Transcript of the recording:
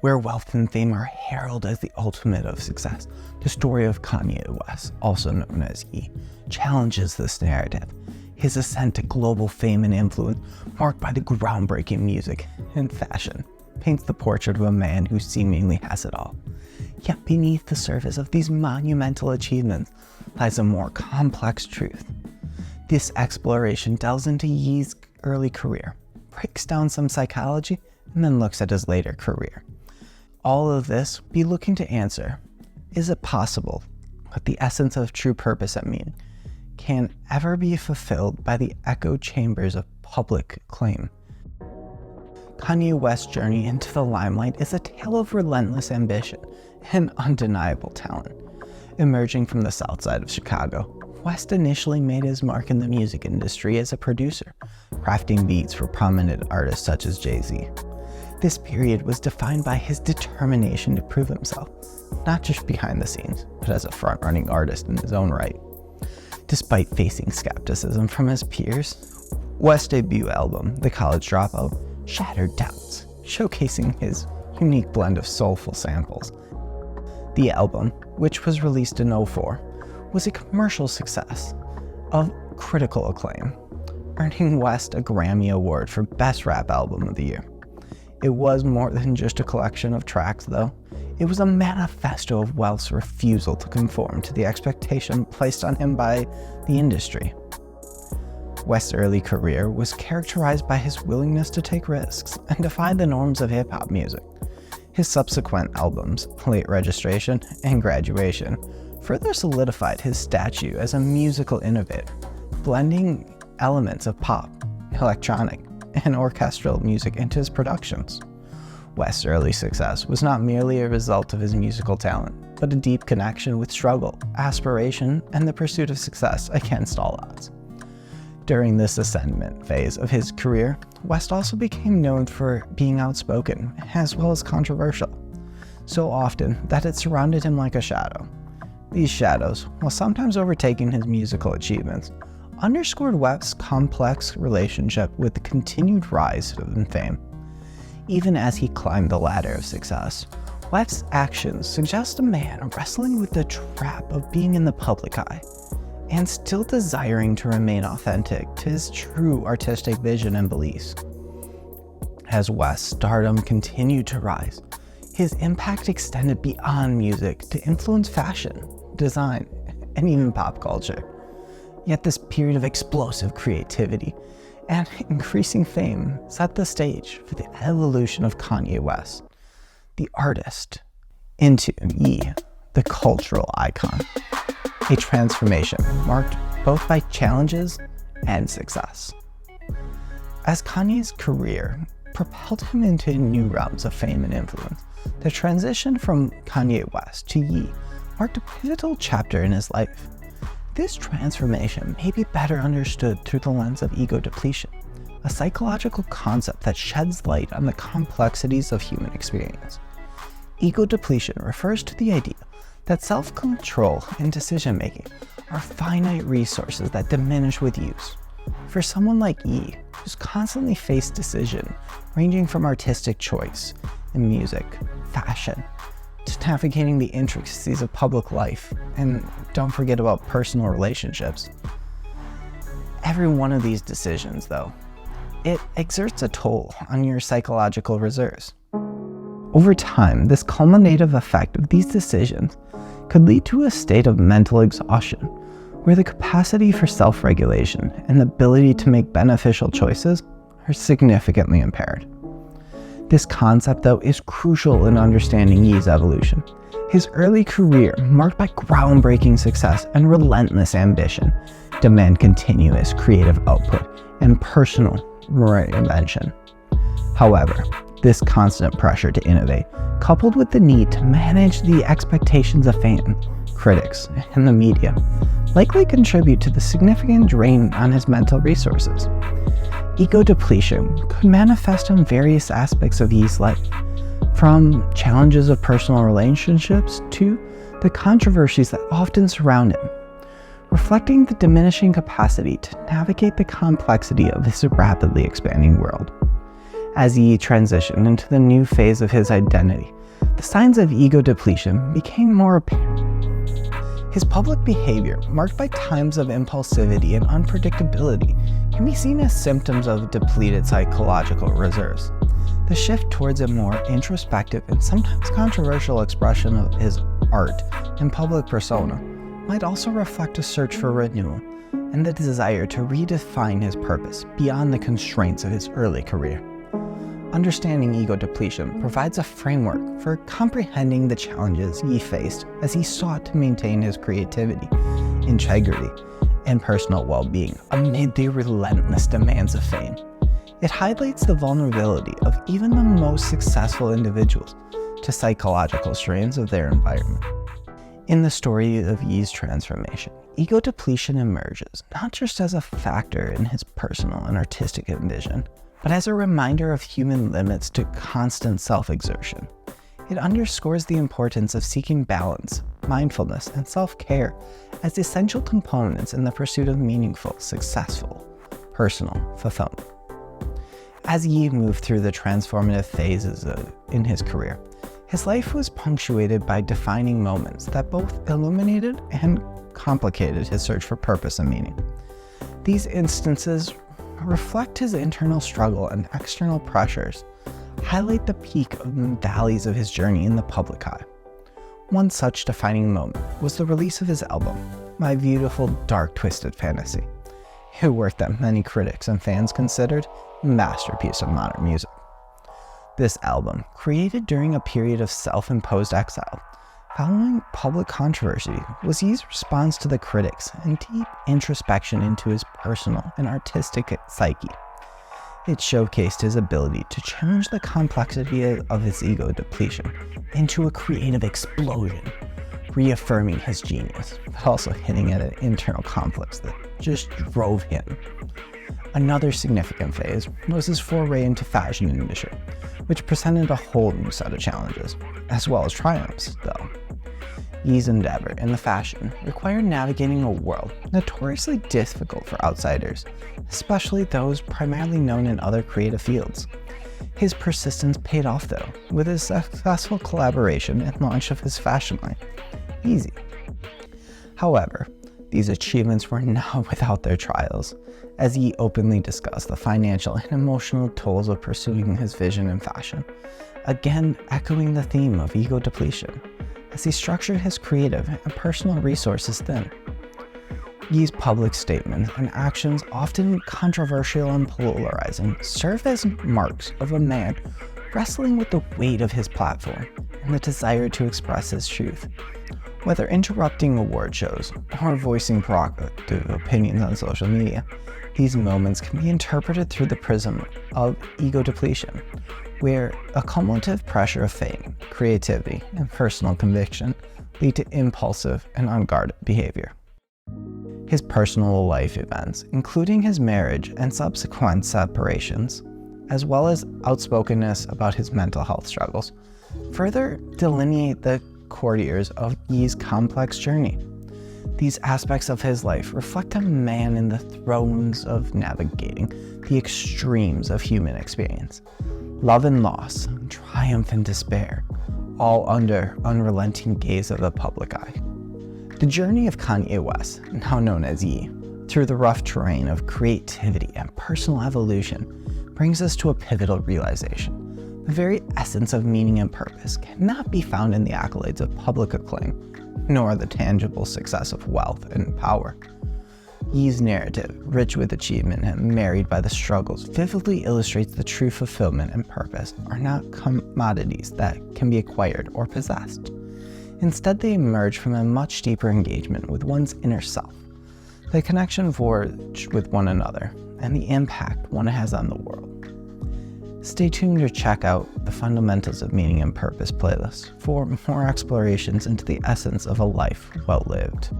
where wealth and fame are heralded as the ultimate of success. The story of Kanye West, also known as Ye, challenges this narrative. His ascent to global fame and influence, marked by the groundbreaking music and fashion, paints the portrait of a man who seemingly has it all. Yet beneath the surface of these monumental achievements lies a more complex truth. This exploration delves into Ye's early career, breaks down some psychology, and then looks at his later career. All of this be looking to answer, is it possible that the essence of true purpose and meaning can ever be fulfilled by the echo chambers of public acclaim? Kanye West's journey into the limelight is a tale of relentless ambition and undeniable talent. Emerging from the south side of Chicago, West initially made his mark in the music industry as a producer, crafting beats for prominent artists such as Jay-Z. This period was defined by his determination to prove himself, not just behind the scenes, but as a front-running artist in his own right. Despite facing skepticism from his peers, West's debut album, The College Dropout, shattered doubts, showcasing his unique blend of soulful samples. The album, which was released in 2004, was a commercial success of critical acclaim, earning West a Grammy Award for Best Rap Album of the Year. It was more than just a collection of tracks, though. It was a manifesto of West's refusal to conform to the expectation placed on him by the industry. West's early career was characterized by his willingness to take risks and defy the norms of hip-hop music. His subsequent albums, Late Registration and Graduation, further solidified his stature as a musical innovator, blending elements of pop, electronic, and orchestral music into his productions. West's early success was not merely a result of his musical talent, but a deep connection with struggle, aspiration, and the pursuit of success against all odds. During this ascendant phase of his career, West also became known for being outspoken, as well as controversial, so often that it surrounded him like a shadow. These shadows, while sometimes overtaking his musical achievements, underscored West's complex relationship with the continued rise in fame. Even as he climbed the ladder of success, West's actions suggest a man wrestling with the trap of being in the public eye, and still desiring to remain authentic to his true artistic vision and beliefs. As West's stardom continued to rise, his impact extended beyond music to influence fashion, design, and even pop culture. Yet this period of explosive creativity and increasing fame set the stage for the evolution of Kanye West, the artist, into Ye, the cultural icon. A transformation marked both by challenges and success. As Kanye's career propelled him into new realms of fame and influence, the transition from Kanye West to Ye marked a pivotal chapter in his life. This transformation may be better understood through the lens of ego depletion, a psychological concept that sheds light on the complexities of human experience. Ego depletion refers to the idea that self-control and decision-making are finite resources that diminish with use. For someone like Ye, who's constantly faced decision ranging from artistic choice in music, fashion, to navigating the intricacies of public life, and don't forget about personal relationships. Every one of these decisions, though, it exerts a toll on your psychological reserves. Over time, this cumulative effect of these decisions could lead to a state of mental exhaustion, where the capacity for self-regulation and the ability to make beneficial choices are significantly impaired. This concept, though, is crucial in understanding Ye's evolution. His early career, marked by groundbreaking success and relentless ambition, demand continuous creative output and personal reinvention. However, this constant pressure to innovate, coupled with the need to manage the expectations of fans, critics, and the media, likely contribute to the significant drain on his mental resources. Ego depletion could manifest in various aspects of Ye's life, from challenges of personal relationships to the controversies that often surround him, reflecting the diminishing capacity to navigate the complexity of his rapidly expanding world. As Yi transitioned into the new phase of his identity, the signs of ego depletion became more apparent. His public behavior, marked by times of impulsivity and unpredictability, can be seen as symptoms of depleted psychological reserves. The shift towards a more introspective and sometimes controversial expression of his art and public persona might also reflect a search for renewal and the desire to redefine his purpose beyond the constraints of his early career. Understanding ego depletion provides a framework for comprehending the challenges Yi faced as he sought to maintain his creativity, integrity, and personal well-being amid the relentless demands of fame. It highlights the vulnerability of even the most successful individuals to psychological strains of their environment. In the story of Yi's transformation, ego depletion emerges not just as a factor in his personal and artistic ambition, but as a reminder of human limits to constant self-exertion. It underscores the importance of seeking balance, mindfulness, and self-care as essential components in the pursuit of meaningful, successful, personal fulfillment. As Yi moved through the transformative phases in his career, his life was punctuated by defining moments that both illuminated and complicated his search for purpose and meaning. These instances reflect his internal struggle and external pressures, highlight the peak and valleys of his journey in the public eye. One such defining moment was the release of his album, My Beautiful Dark Twisted Fantasy, a work that many critics and fans considered a masterpiece of modern music. This album, created during a period of self-imposed exile, following public controversy, was Yi's response to the critics and deep introspection into his personal and artistic psyche. It showcased his ability to challenge the complexity of his ego depletion into a creative explosion, reaffirming his genius, but also hitting at an internal conflicts that just drove him. Another significant phase was his foray into fashion industry, which presented a whole new set of challenges, as well as triumphs, though. Yi's endeavor in the fashion required navigating a world notoriously difficult for outsiders, especially those primarily known in other creative fields. His persistence paid off, though, with his successful collaboration and launch of his fashion line, Easy. However, these achievements were not without their trials, as Yi openly discussed the financial and emotional tolls of pursuing his vision in fashion, again echoing the theme of ego depletion, as he structured his creative and personal resources thin. Yi's public statements and actions, often controversial and polarizing, serve as marks of a man wrestling with the weight of his platform and the desire to express his truth. Whether interrupting award shows or voicing provocative opinions on social media, these moments can be interpreted through the prism of ego depletion, where a cumulative pressure of fame, creativity, and personal conviction lead to impulsive and unguarded behavior. His personal life events, including his marriage and subsequent separations, as well as outspokenness about his mental health struggles, further delineate the courtiers of Yi's complex journey. These aspects of his life reflect a man in the throes of navigating the extremes of human experience. Love and loss, triumph and despair, all under unrelenting gaze of the public eye. The journey of Kanye West, now known as Yi, through the rough terrain of creativity and personal evolution, brings us to a pivotal realization. The very essence of meaning and purpose cannot be found in the accolades of public acclaim, nor the tangible success of wealth and power. Yi's narrative, rich with achievement and married by the struggles, vividly illustrates the true fulfillment and purpose are not commodities that can be acquired or possessed. Instead, they emerge from a much deeper engagement with one's inner self, the connection forged with one another, and the impact one has on the world. Stay tuned to check out the Fundamentals of Meaning and Purpose playlist for more explorations into the essence of a life well lived.